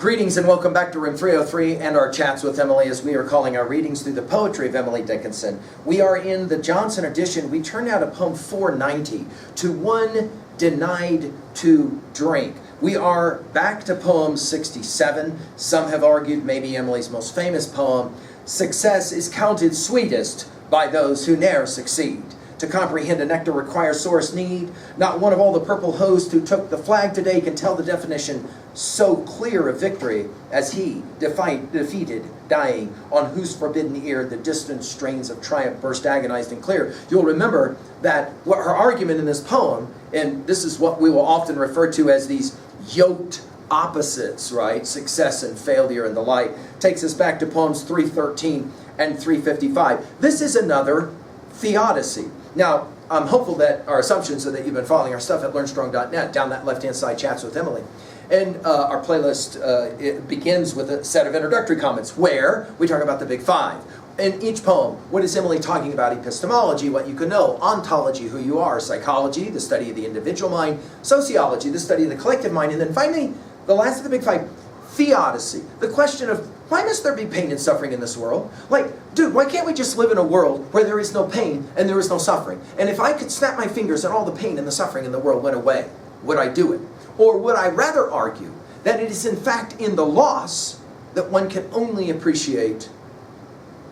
Greetings and welcome back to Room 303 and our chats with Emily, as we are calling our readings through the poetry of Emily Dickinson. We are in the Johnson edition. We turned out a poem 490, To One Denied to Drink. We are back to poem 67. Some have argued maybe Emily's most famous poem. Success is counted sweetest by those who ne'er succeed. To comprehend a nectar requires sorest need. Not one of all the purple host who took the flag today can tell the definition so clear of victory as he, defeated, dying, on whose forbidden ear the distant strains of triumph burst agonized and clear. You'll remember that what her argument in this poem, and this is what we will often refer to as these yoked opposites, right? Success and failure and the like, takes us back to poems 313 and 355. This is another theodicy. Now, I'm hopeful that our assumptions are that you've been following our stuff at learnstrong.net, down that left-hand side, Chats with Emily. And our playlist it begins with a set of introductory comments where we talk about the big five. In each poem, what is Emily talking about? Epistemology, what you can know. Ontology, who you are. Psychology, the study of the individual mind. Sociology, the study of the collective mind. And then finally, the last of the big five, theodicy. The question of, why must there be pain and suffering in this world? Like, dude, why can't we just live in a world where there is no pain and there is no suffering? And if I could snap my fingers and all the pain and the suffering in the world went away, would I do it? Or would I rather argue that it is in fact in the loss that one can only appreciate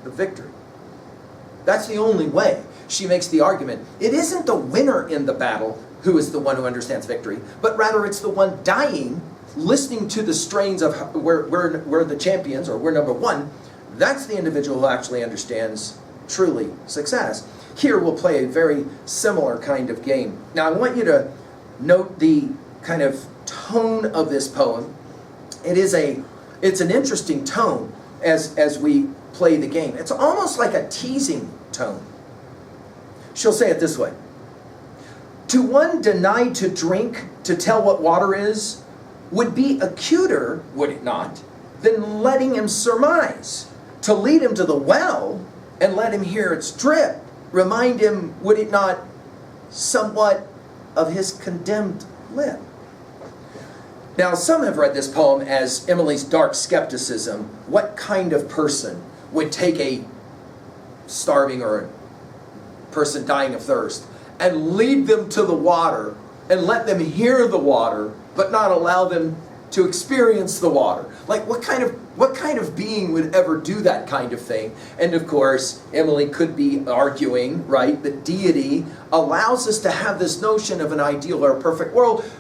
the victory? That's the only way. She makes the argument. It isn't the winner in the battle who is the one who understands victory, but rather it's the one dying, listening to the strains of we're the champions, or we're number one. That's the individual who actually understands truly success. Here we'll play a very similar kind of game. Now I want you to note the kind of tone of this poem. It's an interesting tone as we play the game. It's almost like a teasing tone. She'll say it this way. To one denied to drink, to tell what water is, would be acuter, would it not, than letting him surmise. To lead him to the well and let him hear its drip, remind him, would it not, somewhat of his condemned lip. Now, some have read this poem as Emily's dark skepticism. What kind of person would take a starving or a person dying of thirst and lead them to the water and let them hear the water, but not allow them to experience the water? Like, what kind of being would ever do that kind of thing? And of course, Emily could be arguing, right, that deity allows us to have this notion of an ideal or a perfect world,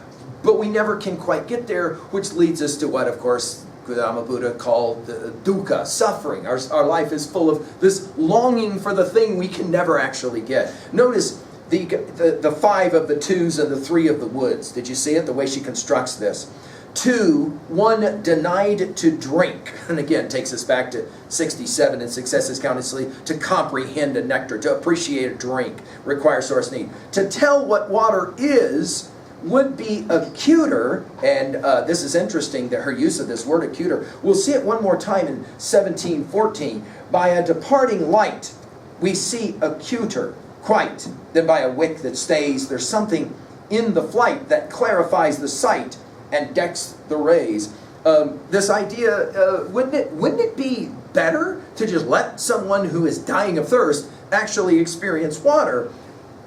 but we never can quite get there, which leads us to what, of course, Gautama Buddha called the dukkha, suffering. Our life is full of this longing for the thing we can never actually get. Notice the five of the twos and the three of the woods. Did you see it? The way she constructs this. Two, one denied to drink. And again, takes us back to 67, and success is counted to comprehend a nectar, to appreciate a drink, requires source need. To tell what water is would be acuter, and this is interesting that her use of this word acuter. We'll see it one more time in 1714. By a departing light, we see acuter quite than by a wick that stays. There's something in the flight that clarifies the sight and decks the rays. This idea, wouldn't it be better to just let someone who is dying of thirst actually experience water,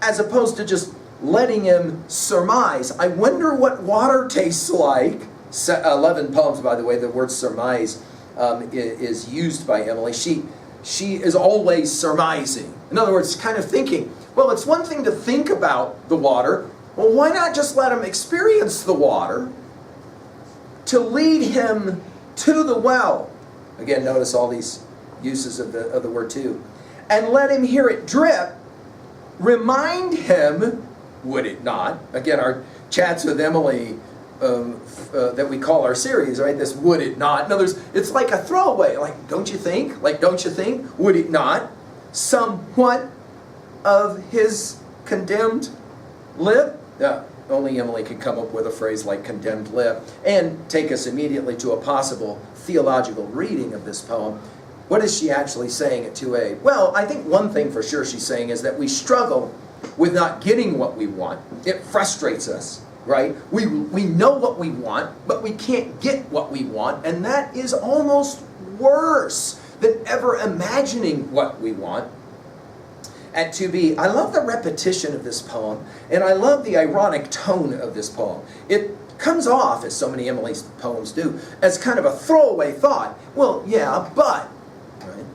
as opposed to just letting him surmise? I wonder what water tastes like. 11 poems, by the way, the word surmise is used by Emily. She is always surmising. In other words, kind of thinking, well, it's one thing to think about the water. Well, why not just let him experience the water? To lead him to the well. Again, notice all these uses of the word too. And let him hear it drip. Remind him, would it not? Again, our chats with Emily that we call our series, right? This would it not. In other words, it's like a throwaway. Like, don't you think? Like, don't you think? Would it not? Somewhat of his condemned lip? Only Emily could come up with a phrase like condemned lip, and take us immediately to a possible theological reading of this poem. What is she actually saying at 2a? Well, I think one thing for sure she's saying is that we struggle with not getting what we want. It frustrates us. right? We know what we want, but we can't get what we want, and that is almost worse than ever imagining what we want. At 2b, I love the repetition of this poem, and I love the ironic tone of this poem. It comes off, as so many Emily's poems do, as kind of a throwaway thought. Well, yeah, but, right?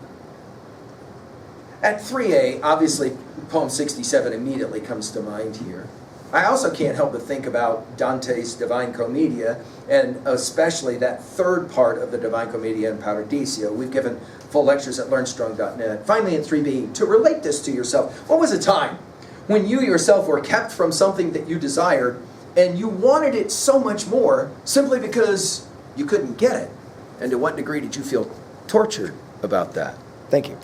At 3a, obviously, poem 67 immediately comes to mind here. I also can't help but think about Dante's Divine Commedia, and especially that third part of the Divine Commedia in Paradiso. We've given full lectures at learnstrong.net. Finally, in 3b, to relate this to yourself, what was a time when you yourself were kept from something that you desired, and you wanted it so much more simply because you couldn't get it? And to what degree did you feel tortured about that? Thank you.